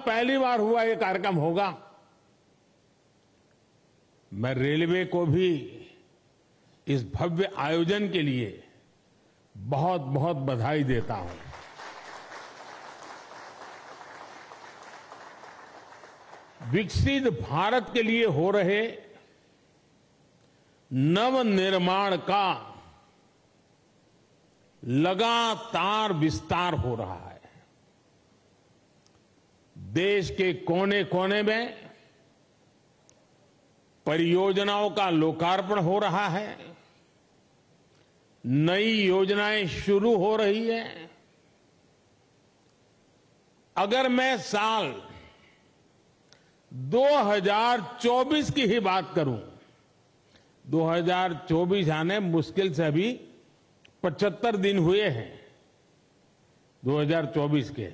पहली बार हुआ ये कार्यक्रम होगा। मैं रेलवे को भी इस भव्य आयोजन के लिए बहुत बहुत बधाई देता हूं। विकसित भारत के लिए हो रहे नवनिर्माण का लगातार विस्तार हो रहा है। देश के कोने कोने में परियोजनाओं का लोकार्पण हो रहा है, नई योजनाएं शुरू हो रही है। अगर मैं साल 2024 की ही बात करूं, 2024 आने मुश्किल से अभी 75 दिन हुए हैं 2024 के।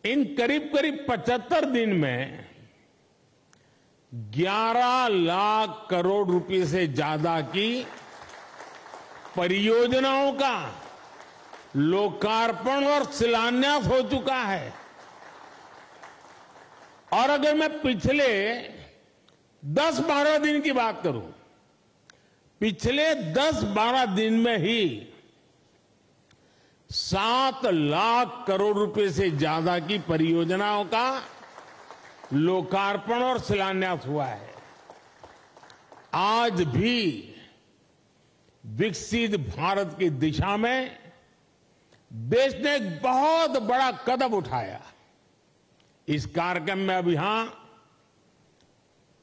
इन करीब करीब 75 दिन में 11 लाख करोड़ रुपए से ज्यादा की परियोजनाओं का लोकार्पण और शिलान्यास हो चुका है। और अगर मैं पिछले 10-12 दिन की बात करूं, पिछले 10-12 दिन में ही 7 लाख करोड़ रुपए से ज्यादा की परियोजनाओं का लोकार्पण और शिलान्यास हुआ है। आज भी विकसित भारत की दिशा में देश ने एक बहुत बड़ा कदम उठाया। इस कार्यक्रम में अब यहां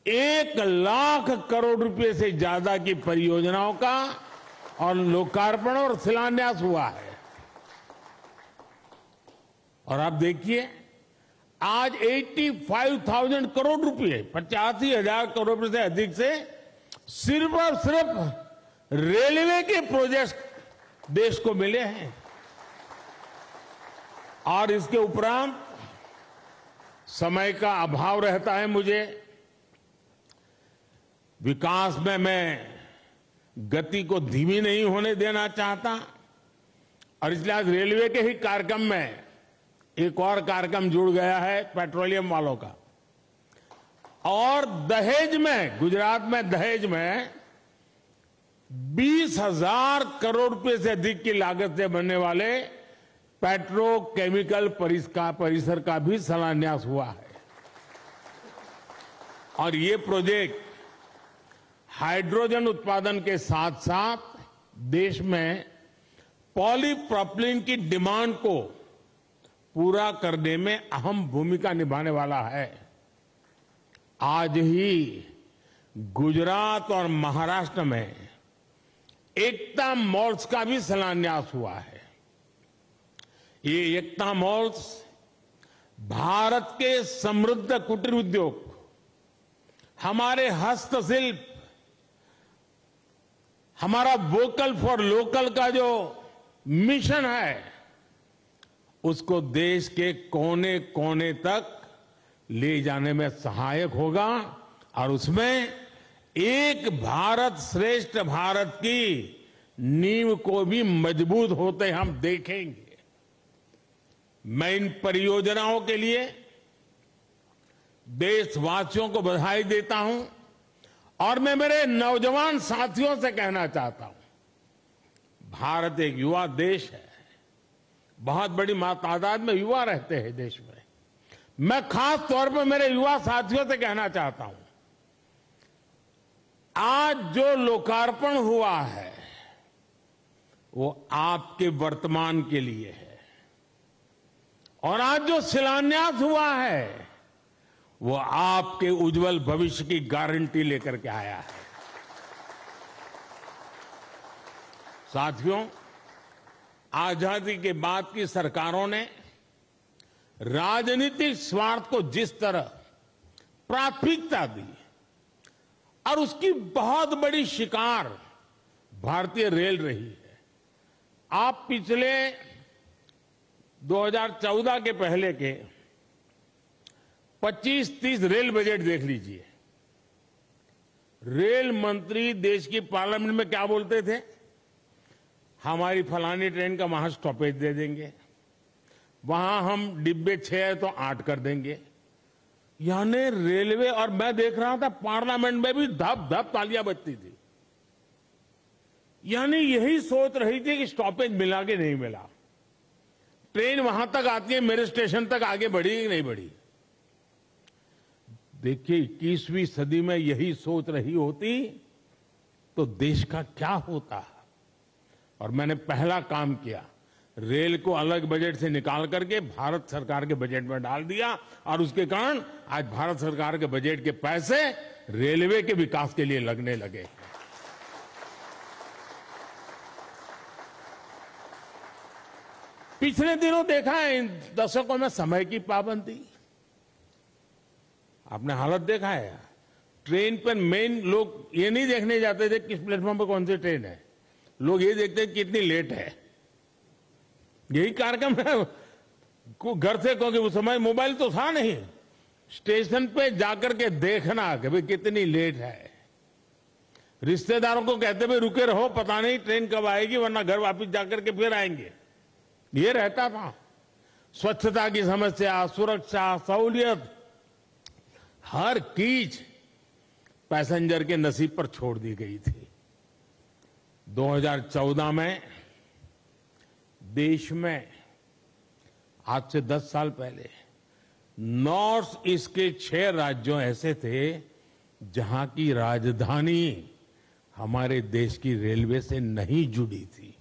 1 लाख करोड़ रुपए से ज्यादा की परियोजनाओं का और लोकार्पण और शिलान्यास हुआ है। और आप देखिए, आज 85,000 करोड़ रुपए, 85,000 करोड़ रुपए से अधिक से सिर्फ और सिर्फ रेलवे के प्रोजेक्ट देश को मिले हैं। और इसके उपरांत समय का अभाव रहता है मुझे, विकास में मैं गति को धीमी नहीं होने देना चाहता, और इसलिए आज रेलवे के ही कार्यक्रम में एक और कार्यक्रम जुड़ गया है पेट्रोलियम वालों का। और दहेज में, गुजरात में दहेज में 20,000 करोड़ रुपए से अधिक की लागत से बनने वाले पेट्रोकेमिकल परिसर का भी शिलान्यास हुआ है। और ये प्रोजेक्ट हाइड्रोजन उत्पादन के साथ साथ देश में पॉलीप्रोपिलीन की डिमांड को पूरा करने में अहम भूमिका निभाने वाला है। आज ही गुजरात और महाराष्ट्र में एकता मॉल्स का भी शिलान्यास हुआ है। ये एकता मॉल्स भारत के समृद्ध कुटीर उद्योग, हमारे हस्तशिल्प, हमारा वोकल फॉर लोकल का जो मिशन है, उसको देश के कोने कोने तक ले जाने में सहायक होगा। और उसमें एक भारत श्रेष्ठ भारत की नींव को भी मजबूत होते हम देखेंगे। मैं इन परियोजनाओं के लिए देशवासियों को बधाई देता हूं। और मैं मेरे नौजवान साथियों से कहना चाहता हूं, भारत एक युवा देश है, बहुत बड़ी तादाद में युवा रहते हैं देश में। मैं खास तौर पर मेरे युवा साथियों से कहना चाहता हूं, आज जो लोकार्पण हुआ है वो आपके वर्तमान के लिए है, और आज जो शिलान्यास हुआ है वो आपके उज्जवल भविष्य की गारंटी लेकर के आया है। साथियों, आजादी के बाद की सरकारों ने राजनीतिक स्वार्थ को जिस तरह प्राथमिकता दी, और उसकी बहुत बड़ी शिकार भारतीय रेल रही है। आप पिछले 2014 के पहले के 25-30 रेल बजट देख लीजिए। रेल मंत्री देश की पार्लियामेंट में क्या बोलते थे? हमारी फलानी ट्रेन का वहां स्टॉपेज दे देंगे, वहां हम डिब्बे 6 है तो 8 कर देंगे। यानी रेलवे, और मैं देख रहा था पार्लियामेंट में भी धप धप तालियां बजती थी। यानी यही सोच रही थी कि स्टॉपेज मिला कि नहीं मिला, ट्रेन वहां तक आती है, मेरे स्टेशन तक आगे बढ़ी कि नहीं बढ़ी। देखिए 21वीं सदी में यही सोच रही होती तो देश का क्या होता। और मैंने पहला काम किया, रेल को अलग बजट से निकाल करके भारत सरकार के बजट में डाल दिया, और उसके कारण आज भारत सरकार के बजट के पैसे रेलवे के विकास के लिए लगने लगे। पिछले दिनों देखा है इन दशकों में समय की पाबंदी, आपने हालत देखा है। ट्रेन पर मेन लोग ये नहीं देखने जाते थे किस प्लेटफॉर्म पर कौन सी ट्रेन है, लोग ये देखते हैं कितनी लेट है। यही कार्यक्रम है घर से, क्योंकि उस समय मोबाइल तो था नहीं, स्टेशन पे जाकर के देखना कि भाई कितनी लेट है। रिश्तेदारों को कहते भाई रुके रहो, पता नहीं ट्रेन कब आएगी, वरना घर वापस जाकर के फिर आएंगे। ये रहता था। स्वच्छता की समस्या, सुरक्षा, सहूलियत, हर चीज पैसेंजर के नसीब पर छोड़ दी गई थी। 2014 में देश में, आज से 10 साल पहले, नॉर्थ ईस्ट के 6 राज्यों ऐसे थे जहां की राजधानी हमारे देश की रेलवे से नहीं जुड़ी थी।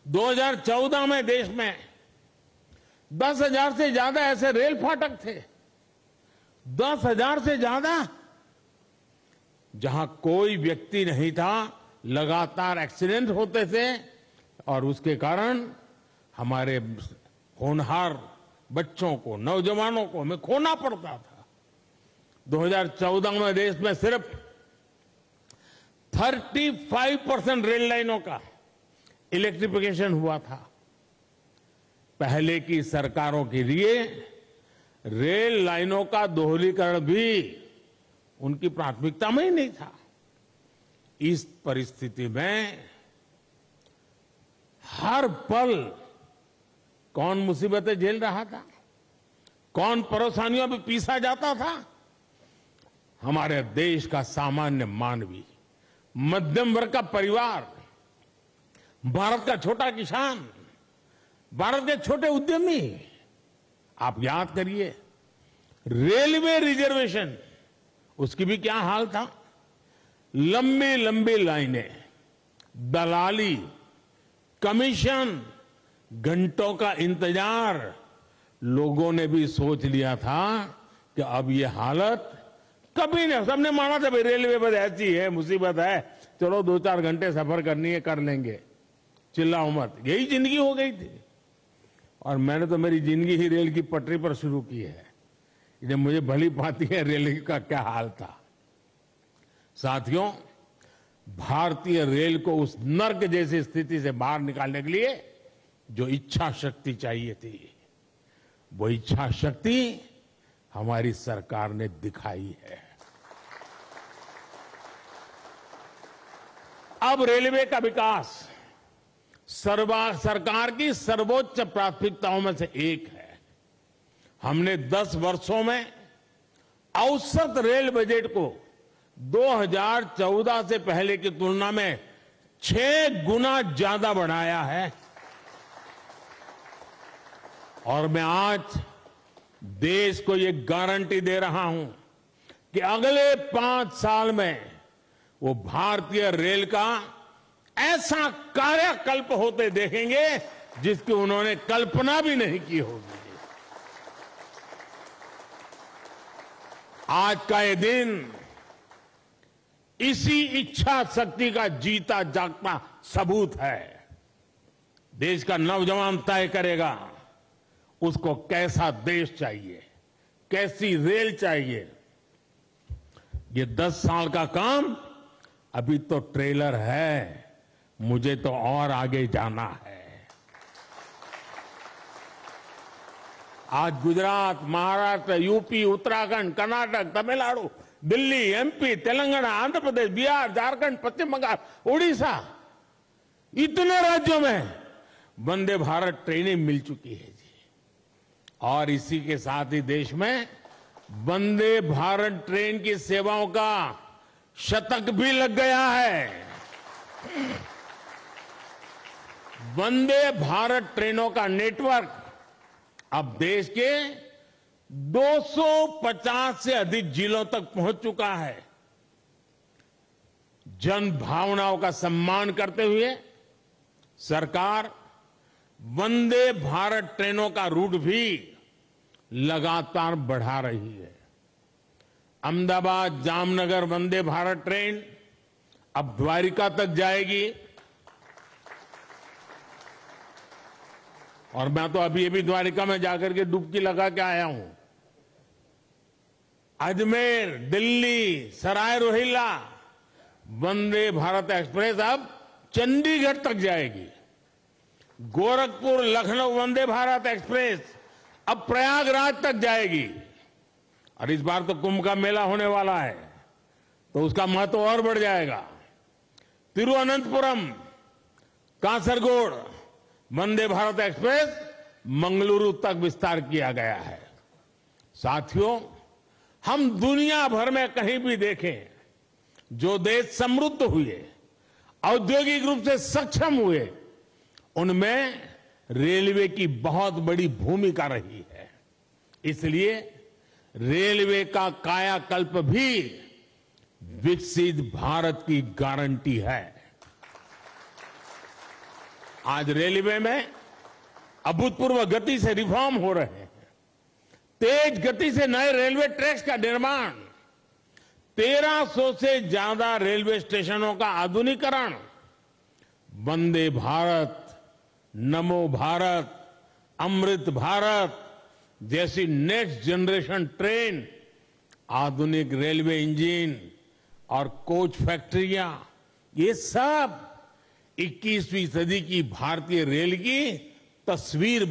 2014 में देश में 10,000 से ज्यादा ऐसे रेल फाटक थे, 10,000 से ज्यादा, जहां कोई व्यक्ति नहीं था, लगातार एक्सीडेंट होते थे और उसके कारण हमारे होनहार बच्चों को, नौजवानों को हमें खोना पड़ता था। 2014 में देश में सिर्फ 35% रेल लाइनों का इलेक्ट्रिफिकेशन हुआ था। पहले की सरकारों के लिए रेल लाइनों का दोहरीकरण भी उनकी प्राथमिकता में ही नहीं था। इस परिस्थिति में हर पल कौन मुसीबतें झेल रहा था, कौन परेशानियों में पीसा जाता था? हमारे देश का सामान्य मानवी, मध्यम वर्ग का परिवार, भारत का छोटा किसान, भारत के छोटे उद्यमी। आप याद करिए, रेलवे रिजर्वेशन, उसकी भी क्या हाल था। लंबी लंबी लाइनें, दलाली, कमीशन, घंटों का इंतजार। लोगों ने भी सोच लिया था कि अब ये हालत कभी नहीं, सबने माना था भाई रेलवे बस ऐसी है, मुसीबत है, चलो 2-4 घंटे सफर करनी है कर लेंगे, चिल्लाओ मत, यही जिंदगी हो गई थी। और मैंने तो मेरी जिंदगी ही रेल की पटरी पर शुरू की है, जब मुझे भली भांति है रेल का क्या हाल था। साथियों, भारतीय रेल को उस नर्क जैसी स्थिति से बाहर निकालने के लिए जो इच्छा शक्ति चाहिए थी, वो इच्छा शक्ति हमारी सरकार ने दिखाई है। अब रेलवे का विकास सरकार की सर्वोच्च प्राथमिकताओं में से एक है। हमने 10 वर्षों में औसत रेल बजट को 2014 से पहले की तुलना में 6 गुना ज्यादा बढ़ाया है। और मैं आज देश को ये गारंटी दे रहा हूं कि अगले 5 साल में वो भारतीय रेल का ऐसा कार्यकल्प होते देखेंगे जिसकी उन्होंने कल्पना भी नहीं की होगी। आज का ये दिन इसी इच्छा शक्ति का जीता जागता सबूत है। देश का नौजवान तय करेगा उसको कैसा देश चाहिए, कैसी रेल चाहिए। ये 10 साल का काम अभी तो ट्रेलर है, मुझे तो और आगे जाना है। आज गुजरात, महाराष्ट्र, यूपी, उत्तराखंड, कर्नाटक, तमिलनाडु, दिल्ली, एमपी, तेलंगाना, आंध्र प्रदेश, बिहार, झारखंड, पश्चिम बंगाल, उड़ीसा, इतने राज्यों में वंदे भारत ट्रेनें मिल चुकी है जी। और इसी के साथ ही देश में वंदे भारत ट्रेन की सेवाओं का शतक भी लग गया है। वंदे भारत ट्रेनों का नेटवर्क अब देश के 250 से अधिक जिलों तक पहुंच चुका है। जन भावनाओं का सम्मान करते हुए सरकार वंदे भारत ट्रेनों का रूट भी लगातार बढ़ा रही है। अहमदाबाद जामनगर वंदे भारत ट्रेन अब द्वारिका तक जाएगी। और मैं तो अभी द्वारिका में जाकर के डुबकी लगा के आया हूं। अजमेर, दिल्ली, सराय रोहिल्ला वंदे भारत एक्सप्रेस अब चंडीगढ़ तक जाएगी। गोरखपुर लखनऊ वंदे भारत एक्सप्रेस अब प्रयागराज तक जाएगी। और इस बार तो कुंभ का मेला होने वाला है, तो उसका महत्व और बढ़ जाएगा। तिरुवनंतपुरम कासरगोड वंदे भारत एक्सप्रेस मंगलुरु तक विस्तार किया गया है। साथियों, हम दुनिया भर में कहीं भी देखें, जो देश समृद्ध हुए, औद्योगिक रूप से सक्षम हुए, उनमें रेलवे की बहुत बड़ी भूमिका रही है। इसलिए रेलवे का कायाकल्प भी विकसित भारत की गारंटी है। आज रेलवे में अभूतपूर्व गति से रिफॉर्म हो रहे हैं। तेज गति से नए रेलवे ट्रैक्स का निर्माण, 1300 से ज्यादा रेलवे स्टेशनों का आधुनिकीकरण, वंदे भारत, नमो भारत, अमृत भारत जैसी नेक्स्ट जनरेशन ट्रेन, आधुनिक रेलवे इंजन और कोच फैक्ट्रियां, ये सब 21वीं सदी की भारतीय रेल की तस्वीर